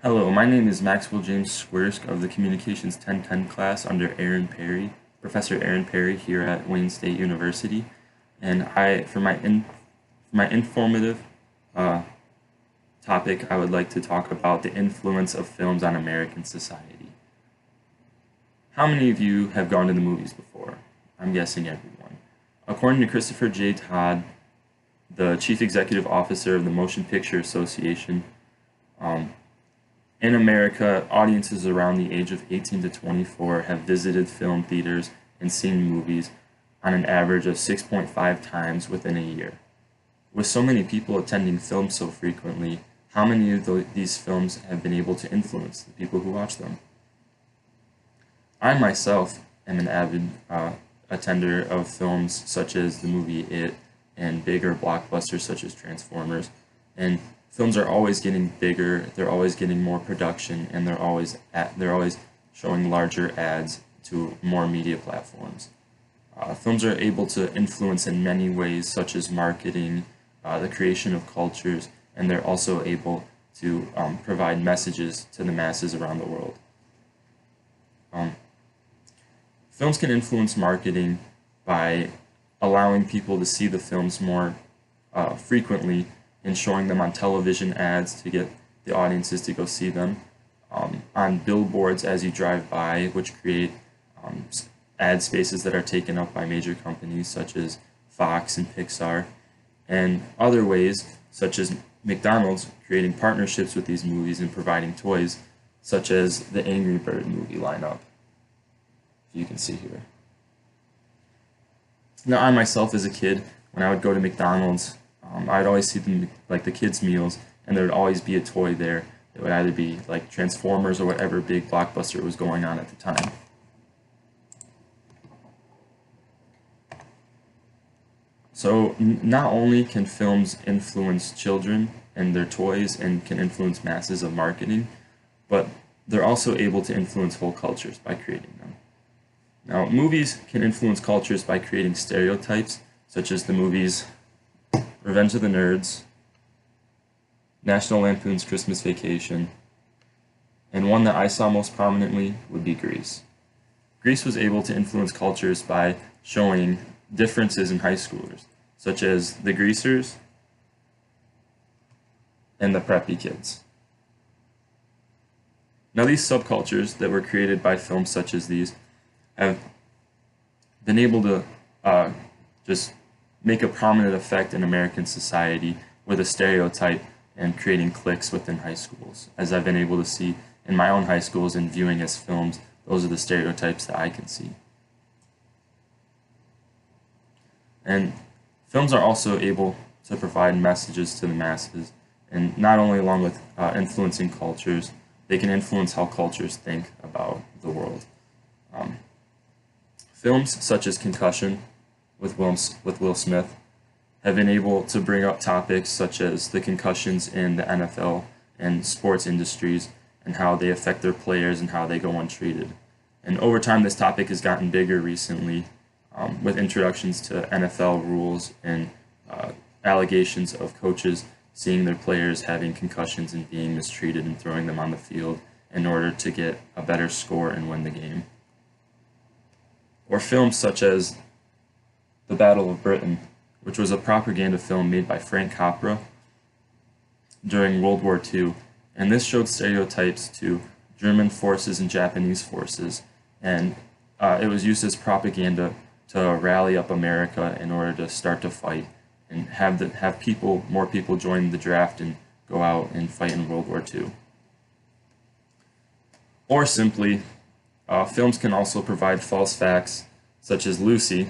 Hello, my name is Maxwell James Squirsk of the Communications 1010 class under Aaron Perry, Professor Aaron Perry here at Wayne State University. And for my informative uh, topic, I would like to talk about the influence of films on American society. How many of you have gone to the movies before? I'm guessing everyone. According to Christopher J. Todd, the Chief Executive Officer of the Motion Picture Association, in America, audiences around the age of 18 to 24 have visited film theaters and seen movies on an average of 6.5 times within a year. With so many people attending films so frequently, how many of these films have been able to influence the people who watch them? I myself am an avid attender of films such as the movie It and bigger blockbusters such as Transformers. And films are always getting bigger, they're always getting more production, and they're always showing larger ads to more media platforms. Films are able to influence in many ways, such as marketing, the creation of cultures, and they're also able to provide messages to the masses around the world. Films can influence marketing by allowing people to see the films more frequently and showing them on television ads to get the audiences to go see them, on billboards as you drive by, which create ad spaces that are taken up by major companies such as Fox and Pixar, and other ways such as McDonald's creating partnerships with these movies and providing toys, such as the Angry Bird movie lineup, you can see here. Now, I myself, as a kid, when I would go to McDonald's, I'd always see them like the kids' meals, and there would always be a toy there. It would either be like Transformers or whatever big blockbuster was going on at the time. So not only can films influence children and their toys and can influence masses of marketing, but they're also able to influence whole cultures by creating them. Now, movies can influence cultures by creating stereotypes, such as the movies Revenge of the Nerds, National Lampoon's Christmas Vacation, and one that I saw most prominently would be Grease. Grease was able to influence cultures by showing differences in high schoolers, such as the greasers and the preppy kids. Now, these subcultures that were created by films such as these have been able to just make a prominent effect in American society with a stereotype and creating cliques within high schools. As I've been able to see in my own high schools and viewing as films, those are the stereotypes that I can see. And films are also able to provide messages to the masses, and not only along with influencing cultures, they can influence how cultures think about the world. Films such as Concussion with Will Smith have been able to bring up topics such as the concussions in the NFL and sports industries and how they affect their players and how they go untreated. And over time, this topic has gotten bigger recently with introductions to NFL rules and allegations of coaches seeing their players having concussions and being mistreated and throwing them on the field in order to get a better score and win the game. Or films such as The Battle of Britain, which was a propaganda film made by Frank Capra during World War II, and this showed stereotypes to German forces and Japanese forces, and it was used as propaganda to rally up America in order to start to fight and have more people join the draft and go out and fight in World War II. Or simply, films can also provide false facts, such as Lucy,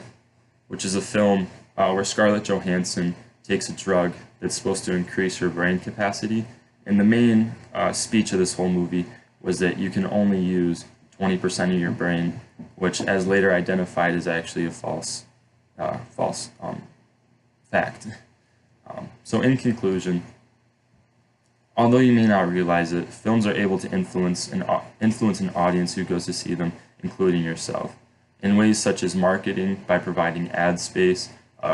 which is a film where Scarlett Johansson takes a drug that's supposed to increase her brain capacity. And the main speech of this whole movie was that you can only use 20% of your brain, which, as later identified, is actually a false fact. So in conclusion, although you may not realize it, films are able to influence an audience who goes to see them, including yourself, in ways such as marketing by providing ad space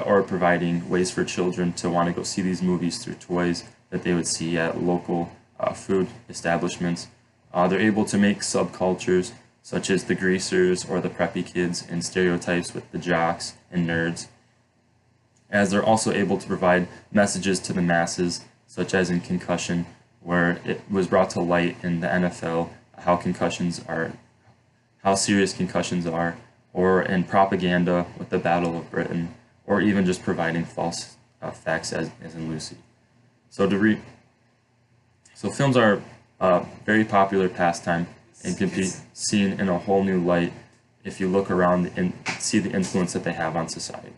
or providing ways for children to want to go see these movies through toys that they would see at local food establishments. They're able to make subcultures such as the greasers or the preppy kids and stereotypes with the jocks and nerds, as they're also able to provide messages to the masses, such as in Concussion, where it was brought to light in the NFL how serious concussions are, or in Propaganda with the Battle of Britain, or even just providing false facts as in Lucy. So films are a very popular pastime and can be seen in a whole new light if you look around and see the influence that they have on society.